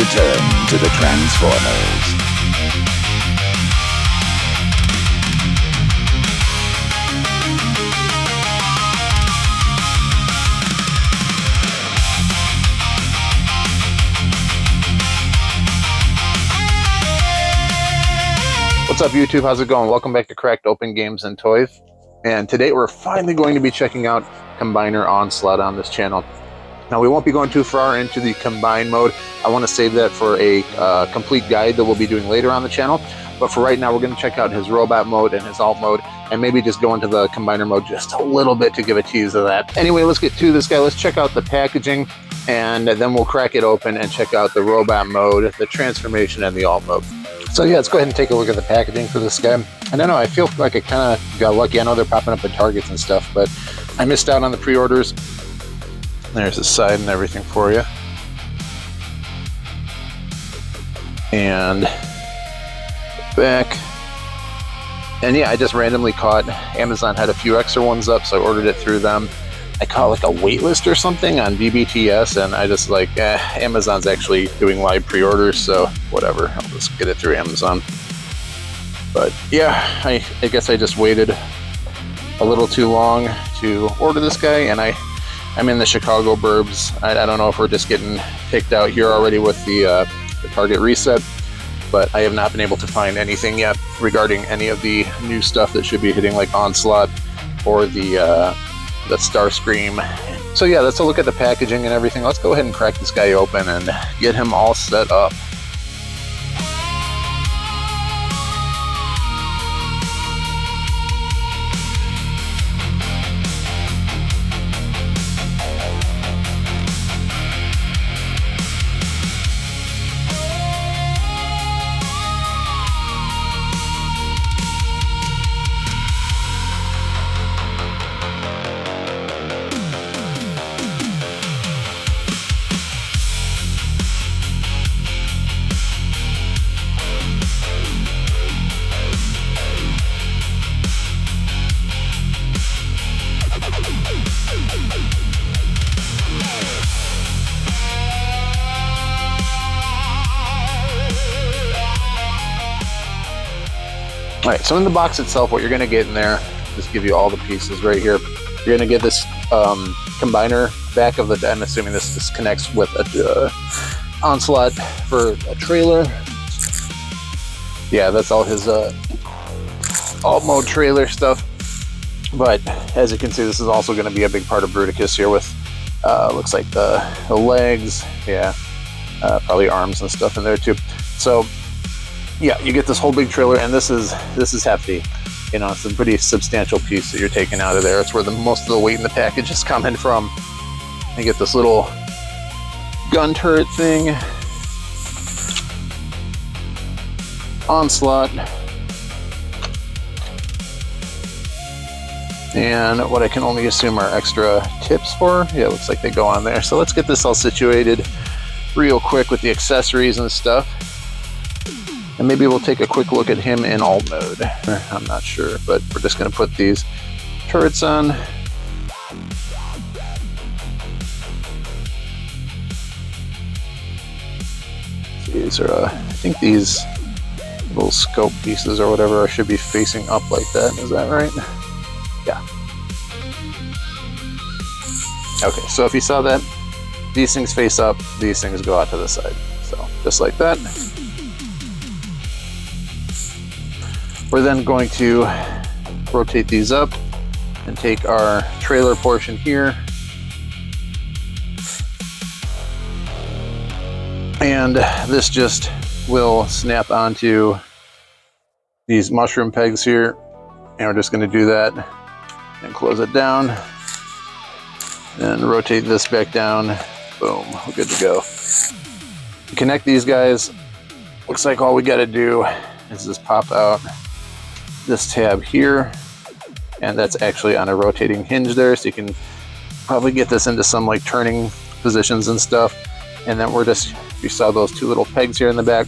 return to the Transformers. What's up, YouTube? How's it going? Welcome back to Cracked Open Games and Toys. And today we're finally going to be checking out Combiner Onslaught on this channel. Now, we won't be going too far into the combine mode. I want to save that for a complete guide that we'll be doing later on the channel. But for right now, we're going to check out his robot mode and his alt mode, and maybe just go into the combiner mode just a little bit to give a tease of that. Anyway, let's get to this guy. Let's check out the packaging, and then we'll crack it open and check out the robot mode, the transformation, and the alt mode. So yeah, let's go ahead and take a look at the packaging for this guy. I don't know, I feel like I kind of got lucky. I know they're popping up at Targets and stuff, but I missed out on the pre-orders. There's the side and everything for you. And back. And yeah, I just randomly caught, Amazon had a few extra ones up, so I ordered it through them. I caught like a wait list or something on BBTS, and I just like, Amazon's actually doing live pre-orders, so whatever, I'll just get it through Amazon. But yeah, I guess I just waited a little too long to order this guy, and I'm in the Chicago burbs. I don't know if we're just getting picked out here already with the Target reset, but I have not been able to find anything yet regarding any of the new stuff that should be hitting, like Onslaught or the Starscream. So yeah, let's look at the packaging and everything. Let's go ahead and crack this guy open and get him all set up. Alright, so in the box itself, what you're going to get in there, just give you all the pieces right here. You're going to get this combiner back of the, I'm assuming this connects with a Onslaught for a trailer. Yeah, that's all his alt mode trailer stuff. But as you can see, this is also going to be a big part of Bruticus here with, looks like the legs, yeah, probably arms and stuff in there too. So yeah, you get this whole big trailer, and this is hefty. You know, it's a pretty substantial piece that you're taking out of there. It's where most of the weight in the package is coming from. You get this little gun turret thing, Onslaught, and what I can only assume are extra tips for. Yeah, it looks like they go on there. So let's get this all situated real quick with the accessories and stuff. And maybe we'll take a quick look at him in alt mode. I'm not sure, but we're just going to put these turrets on. These are, I think these little scope pieces or whatever should be facing up like that. Is that right? Yeah. Okay, so if you saw that, these things face up, these things go out to the side. So just like that. We're then going to rotate these up and take our trailer portion here and this just will snap onto these mushroom pegs here, and we're just going to do that and close it down and rotate this back down. Boom, we're good to go. To connect these guys, looks like all we got to do is just pop out this tab here, and that's actually on a rotating hinge there, so you can probably get this into some like turning positions and stuff. And then we're just, you saw those two little pegs here in the back,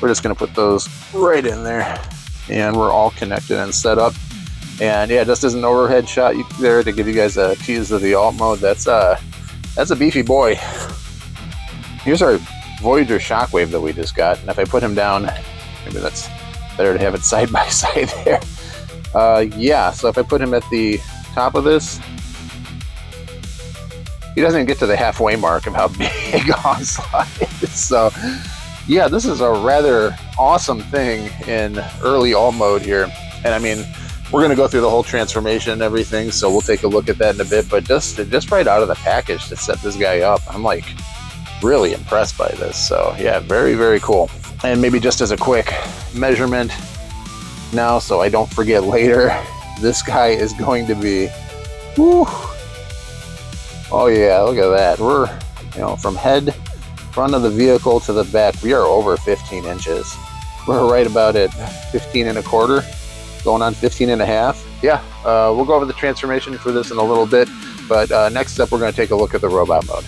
we're just going to put those right in there, and we're all connected and set up. And yeah, just as an overhead shot there to give you guys a tease of the alt mode, that's a beefy boy. Here's our Voyager Shockwave that we just got. And if I put him down, maybe that's better to have it side by side there. Yeah, so if I put him at the top of this, he doesn't get to the halfway mark of how big Onslaught is. So yeah, this is a rather awesome thing in early all mode here. And I mean, we're going to go through the whole transformation and everything, so we'll take a look at that in a bit. But just right out of the package to set this guy up, I'm like really impressed by this. So yeah, very, very cool. And maybe just as a quick measurement now, so I don't forget later, this guy is going to be, whew, oh yeah, look at that. We're, you know, from head, front of the vehicle to the back, we are over 15 inches. We're right about at 15 and a quarter, going on 15 and a half. Yeah, we'll go over the transformation for this in a little bit, but next up we're going to take a look at the robot mode.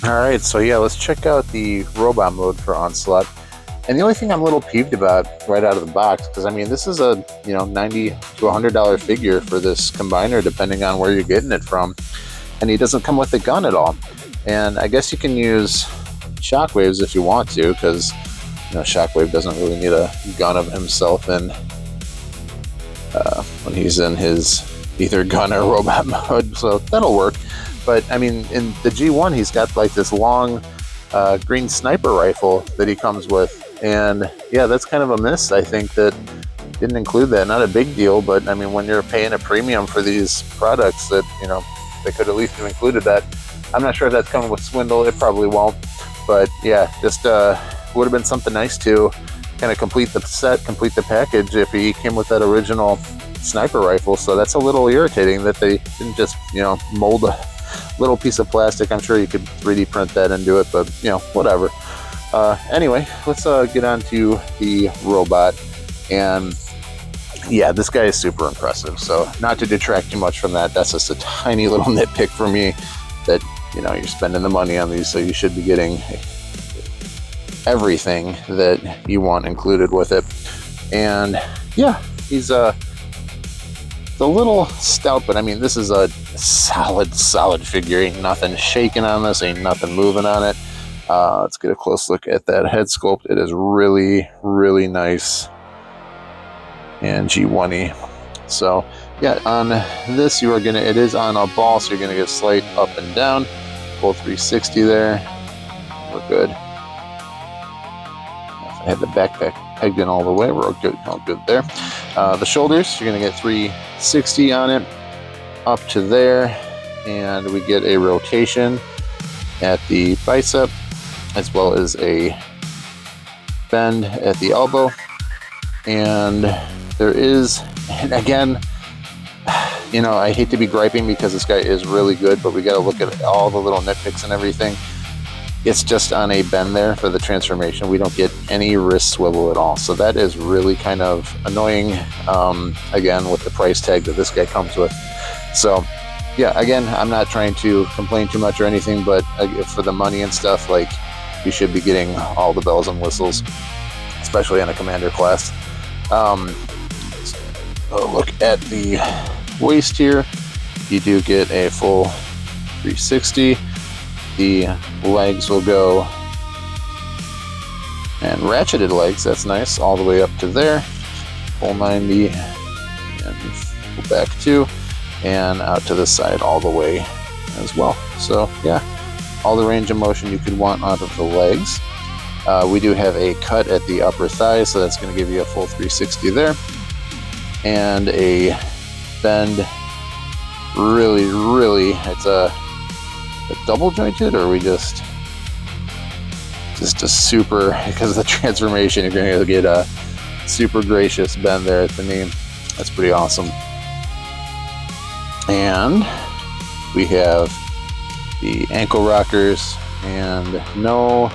All right, so yeah, let's check out the robot mode for Onslaught. And the only thing I'm a little peeved about right out of the box, because I mean, this is a, you know, $90 to $100 figure for this combiner, depending on where you're getting it from. And he doesn't come with a gun at all. And I guess you can use Shockwaves if you want to, because, you know, Shockwave doesn't really need a gun of himself in when he's in his either gun or robot mode, so that'll work. But I mean, in the G1, he's got like this long green sniper rifle that he comes with. And yeah, that's kind of a miss, I think, that didn't include that. Not a big deal, but I mean, when you're paying a premium for these products, that, you know, they could at least have included that. I'm not sure if that's coming with Swindle. It probably won't. But yeah, just would have been something nice to kind of complete the set, complete the package if he came with that original sniper rifle. So that's a little irritating that they didn't just, you know, mold a little piece of plastic. I'm sure you could 3D print that and do it, but, you know, whatever. Anyway, let's get on to the robot. And yeah, this guy is super impressive. So not to detract too much from that, that's just a tiny little nitpick for me that, you know, you're spending the money on these, so you should be getting everything that you want included with it. And yeah, he's a little stout, but I mean, this is a solid figure. Ain't nothing shaking on this, ain't nothing moving on it. Let's get a close look at that head sculpt. It is really, really nice and G1-y. So yeah, on this you are gonna, it is on a ball, so you're gonna get slight up and down, full 360 there. We're good. If I had the backpack pegged in all the way, we're all good there. The shoulders, you're gonna get 360 on it, up to there, and we get a rotation at the bicep, as well as a bend at the elbow. And there is, and again, you know, I hate to be griping because this guy is really good, but we got to look at all the little nitpicks and everything. It's just on a bend there for the transformation. We don't get any wrist swivel at all. So that is really kind of annoying, again, with the price tag that this guy comes with. So yeah, again, I'm not trying to complain too much or anything, but for the money and stuff, like, you should be getting all the bells and whistles, especially on a commander class. Look at the waist here. You do get a full 360. The legs will go, and ratcheted legs, that's nice, all the way up to there, full 90, and go back too, and out to the side all the way as well. So yeah, all the range of motion you could want out of the legs. We do have a cut at the upper thigh, so that's going to give you a full 360 there, and a bend. Really, it's a double jointed, or are we just a super, because of the transformation, you're going to get a super gracious bend there at the knee. That's pretty awesome. And we have the ankle rockers, and no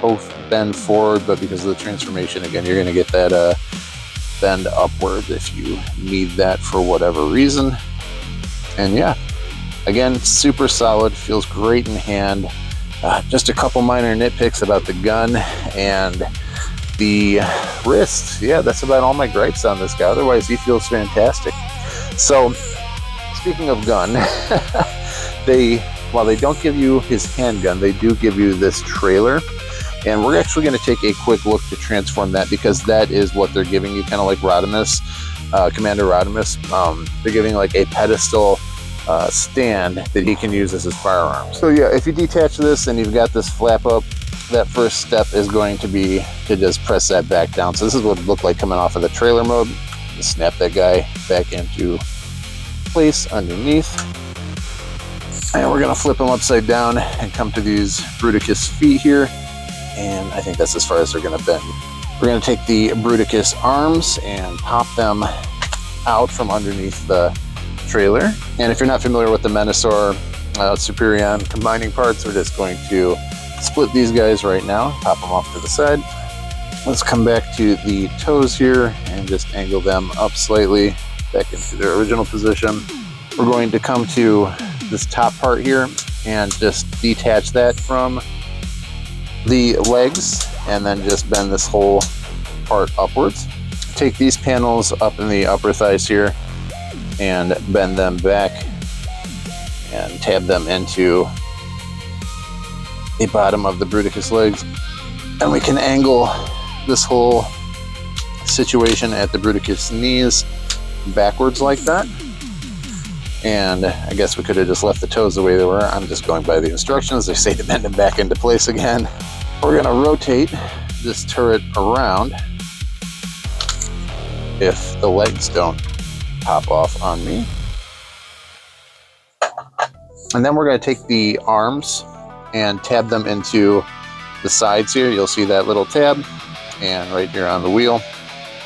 both bend forward, but because of the transformation, again, you're going to get that bend upward if you need that for whatever reason. And yeah, again, super solid, feels great in hand. Just a couple minor nitpicks about the gun and the wrist. Yeah, that's about all my gripes on this guy. Otherwise, he feels fantastic. So, speaking of gun, while they don't give you his handgun, they do give you this trailer. And we're actually going to take a quick look to transform that, because that is what they're giving you, kind of like Rodimus, Commander Rodimus. They're giving like a pedestal stand that he can use as his firearm. So yeah, if you detach this and you've got this flap up, that first step is going to be to just press that back down. So this is what it looked like coming off of the trailer mode. Just snap that guy back into place underneath. And we're going to flip him upside down and come to these Bruticus feet here. And I think that's as far as they're going to bend. We're going to take the Bruticus arms and pop them out from underneath the trailer. And if you're not familiar with the Menasor Superion combining parts, we're just going to split these guys right now, pop them off to the side. Let's come back to the toes here and just angle them up slightly back into their original position. We're going to come to this top part here and just detach that from the legs and then just bend this whole part upwards. Take these panels up in the upper thighs here and bend them back and tab them into the bottom of the Bruticus legs. And we can angle this whole situation at the Bruticus knees backwards like that. And I guess we could have just left the toes the way they were. I'm just going by the instructions. They say to bend them back into place again. We're going to rotate this turret around if the legs don't pop off on me. And then we're going to take the arms and tab them into the sides here. You'll see that little tab, and right here on the wheel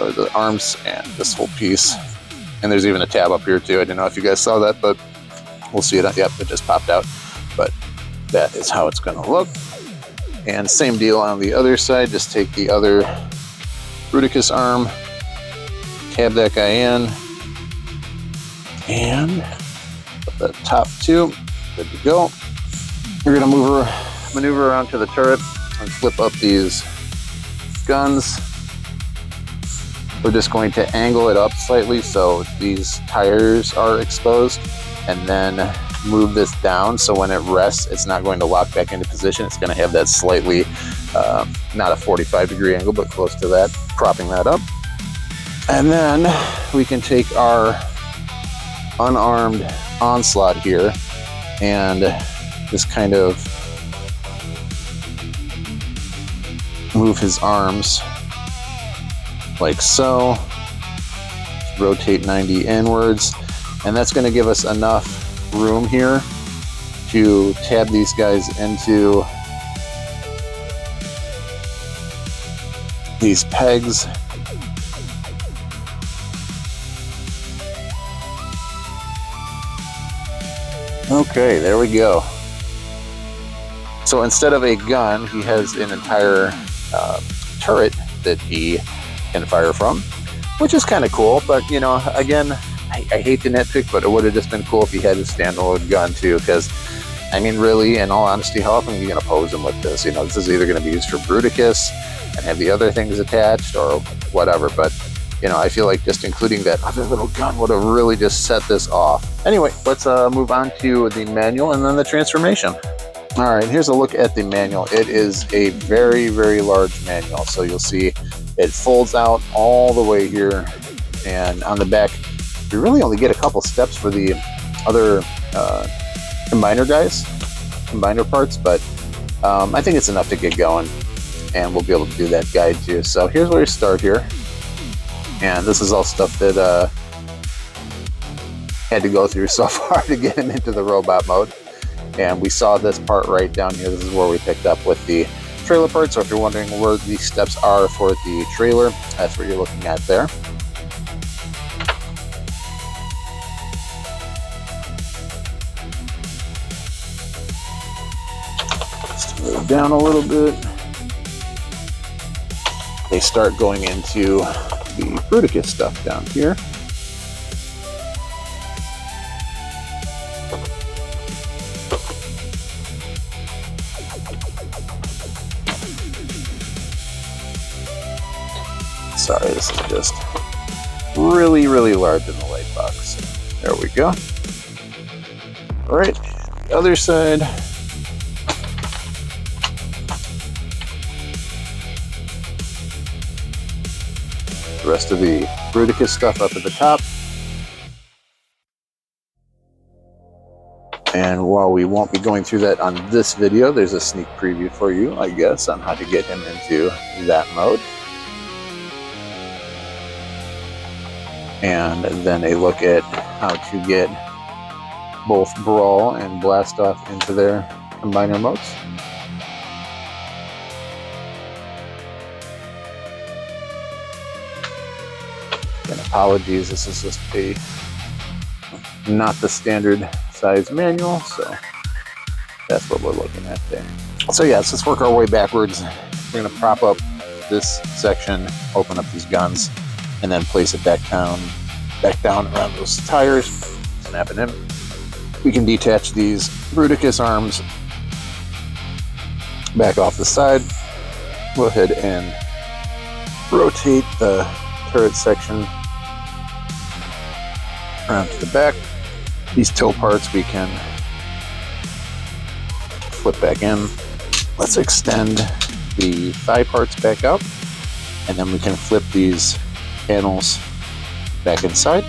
are the arms and this whole piece. And there's even a tab up here too. I don't know if you guys saw that, but we'll see it. Yep, it just popped out. But that is how it's going to look. And same deal on the other side. Just take the other Bruticus arm, tab that guy in, and put the top two. Good to go. We're going to maneuver around to the turret and flip up these guns. We're just going to angle it up slightly so these tires are exposed, and then move this down so when it rests, it's not going to lock back into position. It's going to have that slightly, not a 45-degree angle, but close to that, propping that up. And then we can take our unarmed Onslaught here and just kind of move his arms like so, rotate 90 inwards, and that's going to give us enough room here to tab these guys into these pegs. Okay, there we go. So instead of a gun, he has an entire turret that he can fire from, which is kind of cool. But you know, again, I hate to nitpick, but it would have just been cool if he had his standalone gun too. Because I mean, really, in all honesty, how often are you going to pose him with this? You know, this is either going to be used for Bruticus and have the other things attached or whatever. But you know, I feel like just including that other little gun would have really just set this off. Anyway, let's move on to the manual and then the transformation. All right, here's a look at the manual. It is a very, very large manual. So you'll see it folds out all the way here. And on the back, you really only get a couple steps for the other combiner parts. But I think it's enough to get going. And we'll be able to do that guide too. So here's where we start here. And this is all stuff that had to go through so far to get him into the robot mode. And we saw this part right down here. This is where we picked up with the trailer part. So if you're wondering where the steps are for the trailer, that's what you're looking at there. Just move down a little bit. They start going into the Bruticus stuff down here. Sorry, this is just really, really large in the light box. There we go. All right, the other side. The rest of the Bruticus stuff up at the top. And while we won't be going through that on this video, there's a sneak preview for you, I guess, on how to get him into that mode. And then a look at how to get both Brawl and Blast Off into their combiner modes. And apologies, this is just not the standard size manual, so that's what we're looking at there. So yes, let's work our way backwards. We're going to prop up this section, open up these guns, and then place it back down around those tires, snap it in. We can detach these Bruticus arms back off the side. Go ahead and rotate the turret section around to the back. These toe parts we can flip back in. Let's extend the thigh parts back out, and then we can flip these panels back inside.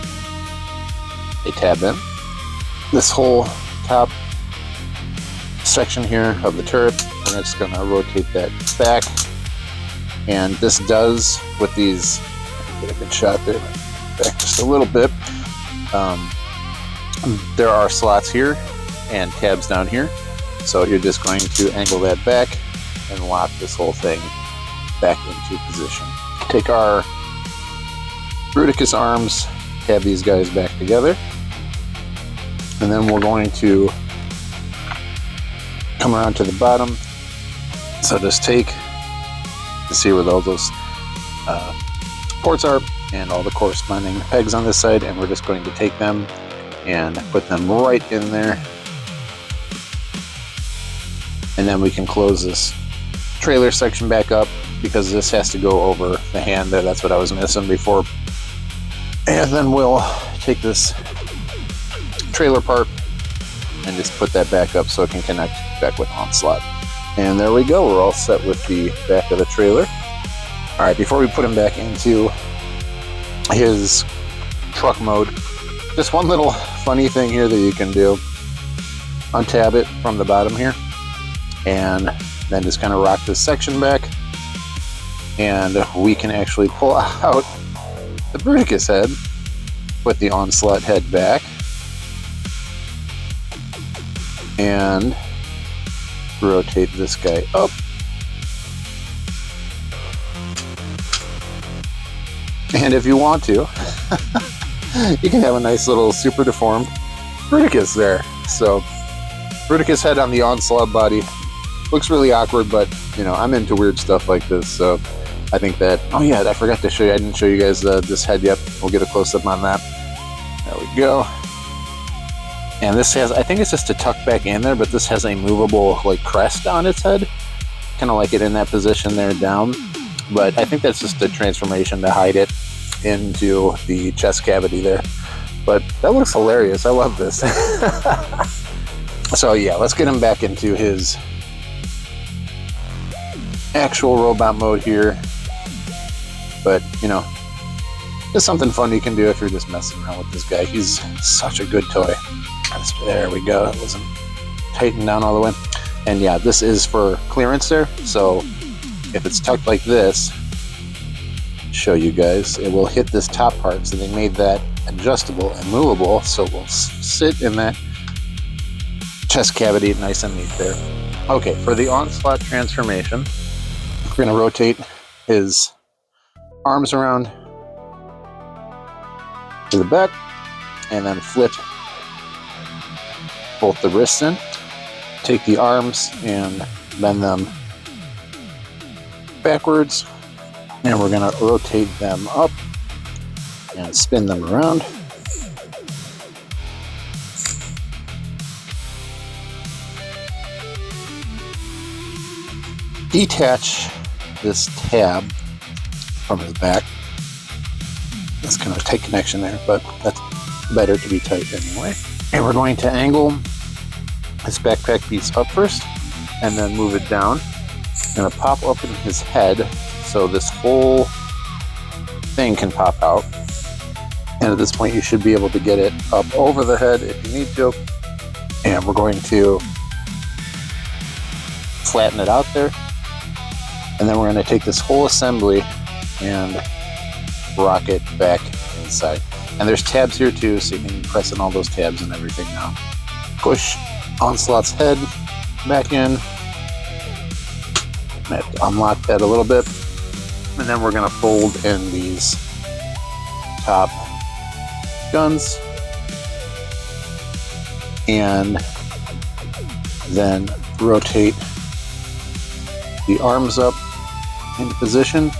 They tab in. This whole top section here of the turret, we're just going to rotate that back. And this does, with these, get a good shot there, back just a little bit. There are slots here and tabs down here, so you're just going to angle that back and lock this whole thing back into position. Take our Bruticus arms, tab these guys back together, and then we're going to come around to the bottom. So just take, you see where all those ports are and all the corresponding pegs on this side, and we're just going to take them and put them right in there. And then we can close this trailer section back up, because this has to go over the hand there. That's what I was missing before. And then we'll take this trailer part and just put that back up so it can connect back with Onslaught. And there we go, we're all set with the back of the trailer. All right, before we put him back into his truck mode, just one little funny thing here that you can do. Untab it from the bottom here, and then just kind of rock this section back, and we can actually pull out the Bruticus head, put the Onslaught head back, and rotate this guy up. And if you want to, you can have a nice little super deformed Bruticus there. So, Bruticus head on the Onslaught body. Looks really awkward, but, you know, I'm into weird stuff like this, so I think that... Oh yeah, I forgot to show you. I didn't show you guys this head yet. We'll get a close-up on that. There we go. And this has... I think it's just to tuck back in there, but this has a movable, like, crest on its head. Kind of like it in that position there down. But I think that's just a transformation to hide it into the chest cavity there. But that looks hilarious. I love this. So yeah, let's get him back into his actual robot mode here. But, you know, just something fun you can do if you're just messing around with this guy. He's such a good toy. There we go. It wasn't tightened down all the way. And yeah, this is for clearance there. So if it's tucked like this, show you guys, it will hit this top part. So they made that adjustable and movable, so it will sit in that chest cavity nice and neat there. Okay, for the Onslaught transformation, we're going to rotate his arms around to the back, and then flip both the wrists in. Take the arms and bend them backwards, and we're going to rotate them up and spin them around. Detach this tab from his back, kind of a tight connection there, but that's better to be tight anyway. And we're going to angle this backpack piece up first and then move it down. I'm going to pop open his head so this whole thing can pop out. And at this point you should be able to get it up over the head if you need to. And we're going to flatten it out there. And then we're going to take this whole assembly and rock it back inside. And there's tabs here too, so you can press in all those tabs and everything now. Push Onslaught's head back in. I have to unlock that a little bit. And then we're going to fold in these top guns. And then rotate the arms up into position.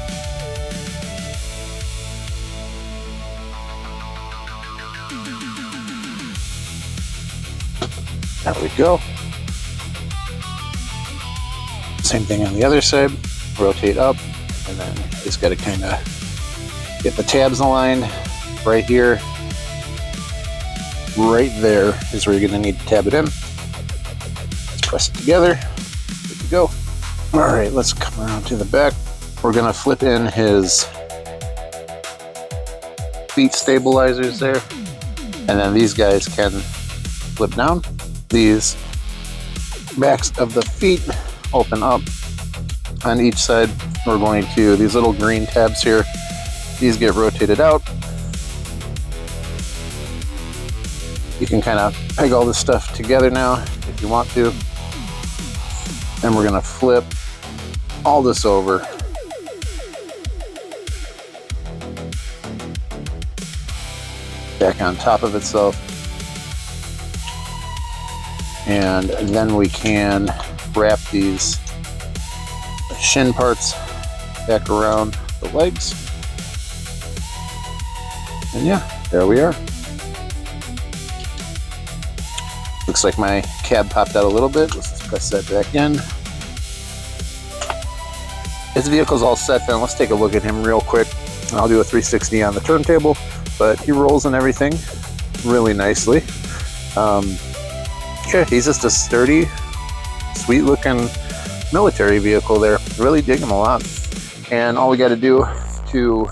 There we go. Same thing on the other side. Rotate up, and then just got to kind of get the tabs aligned right here. Right there is where you're going to need to tab it in. Let's press it together. Good to go. All right, let's come around to the back. We're going to flip in his feet stabilizers there. And then these guys can flip down. These backs of the feet open up on each side. We're going to, these little green tabs here, these get rotated out. You can kind of peg all this stuff together now if you want to. And we're going to flip all this over. Back on top of itself. And then we can wrap these shin parts back around the legs. And yeah, there we are. Looks like my cab popped out a little bit. Let's press that back in. His vehicle's all set then. Let's take a look at him real quick. I'll do a 360 on the turntable, but he rolls and everything really nicely. Yeah, he's just a sturdy, sweet looking military vehicle there. Really dig him a lot. And all we got to do to,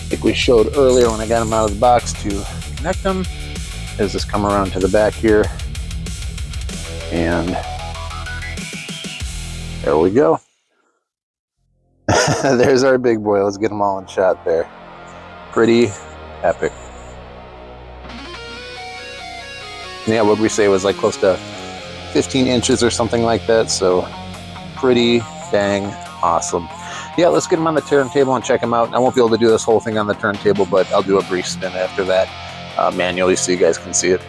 like we showed earlier when I got him out of the box, to connect them is just come around to the back here. And there we go. There's our big boy. Let's get them all in shot there. Pretty epic. Yeah, what we say was like close to 15 inches or something like that. So pretty dang awesome. Yeah, let's get them on the turntable and check them out. I won't be able to do this whole thing on the turntable, but I'll do a brief spin after that manually so you guys can see it.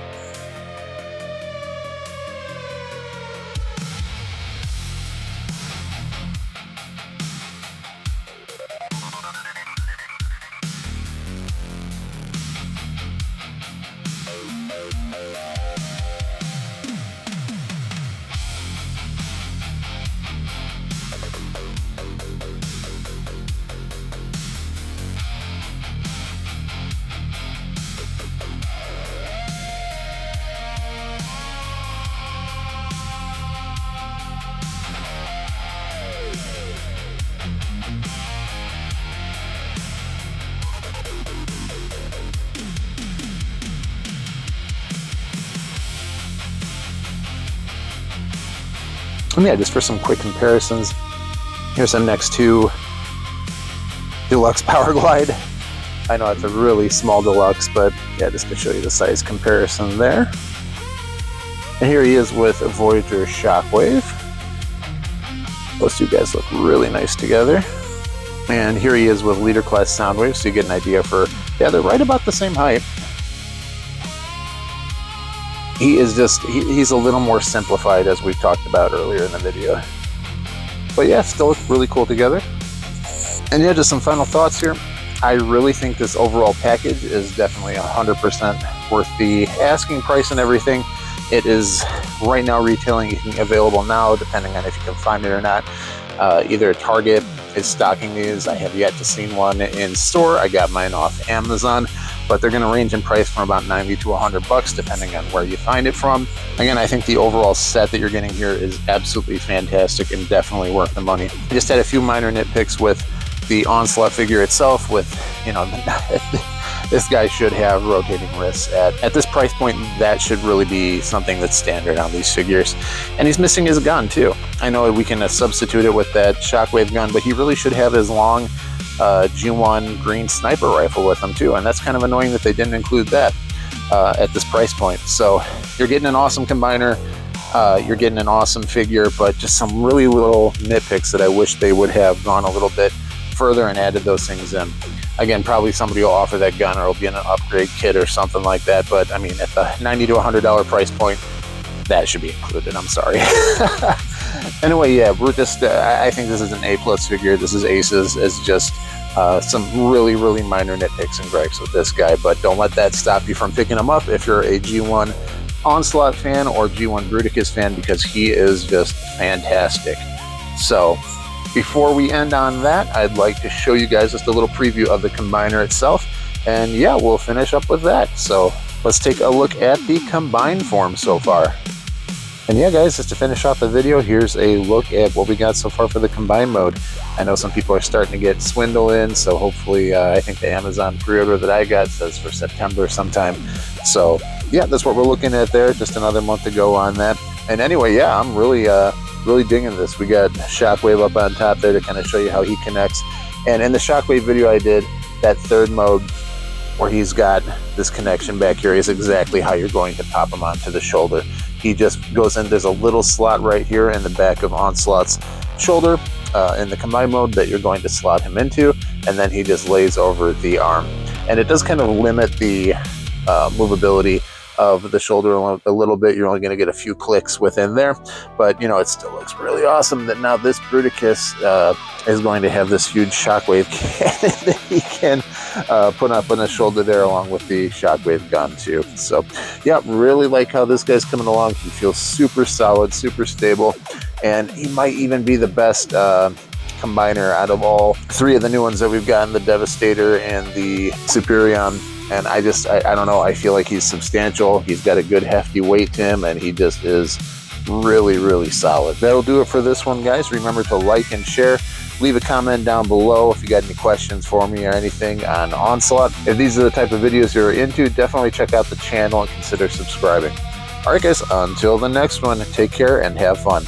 And yeah, just for some quick comparisons, here's some next to Deluxe Power Glide. I know it's a really small Deluxe, but yeah, just to show you the size comparison there. And here he is with a Voyager Shockwave. Those two guys look really nice together. And here he is with Leader Class Soundwave, so you get an idea for, yeah, they're right about the same height. He is just, he's a little more simplified, as we talked about earlier in the video. But yeah, still look really cool together. And yeah, just some final thoughts here. I really think this overall package is definitely 100% worth the asking price and everything. It is right now retailing, available now, depending on if you can find it or not, either at Target, is stocking these. I have yet to see one in store. I got mine off Amazon, but they're going to range in price from about 90 to 100 bucks depending on where you find it from. Again, I think the overall set that you're getting here is absolutely fantastic and definitely worth the money. I just had a few minor nitpicks with the Onslaught figure itself with, you know, this guy should have rotating wrists. At this price point, that should really be something that's standard on these figures. And he's missing his gun too. I know we can substitute it with that shockwave gun, but he really should have his long G1 green sniper rifle with him too. And that's kind of annoying that they didn't include that at this price point. So you're getting an awesome combiner. You're getting an awesome figure, but just some really little nitpicks that I wish they would have gone a little bit further and added those things in. Again, probably somebody will offer that gun or it'll be in an upgrade kit or something like that. But I mean, at the $90 to $100 price point, that should be included. I'm sorry. Anyway, yeah, we're just, I think this is an A+ figure. This is Aces. It's just some really, really minor nitpicks and gripes with this guy. But don't let that stop you from picking him up if you're a G1 Onslaught fan or G1 Bruticus fan, because he is just fantastic. So before we end on that, I'd like to show you guys just a little preview of the combiner itself. And yeah, we'll finish up with that. So let's take a look at the combined form so far. And yeah, guys, just to finish off the video, here's a look at what we got so far for the combined mode. I know some people are starting to get swindle in, so hopefully, I think the Amazon pre-order that I got says for September sometime. So yeah, that's what we're looking at there. Just another month to go on that. And anyway, yeah, I'm really digging this. We got Shockwave up on top there to kind of show you how he connects. And in the Shockwave video I did, that third mode where he's got this connection back here is exactly how you're going to pop him onto the shoulder. He just goes in, there's a little slot right here in the back of Onslaught's shoulder in the combined mode that you're going to slot him into, and then he just lays over the arm. And it does kind of limit the movability of the shoulder a little bit. You're only going to get a few clicks within there, but you know, it still looks really awesome that now this Bruticus is going to have this huge shockwave cannon that he can put up on his shoulder there along with the shockwave gun too. So yeah, really like how this guy's coming along. He feels super solid, super stable, and he might even be the best combiner out of all three of the new ones that we've gotten, the Devastator and the Superion. And I don't know, I feel like he's substantial. He's got a good hefty weight to him, and he just is really, really solid. That'll do it for this one, guys. Remember to like and share. Leave a comment down below if you got any questions for me or anything on Onslaught. If these are the type of videos you're into, definitely check out the channel and consider subscribing. All right, guys, until the next one, take care and have fun.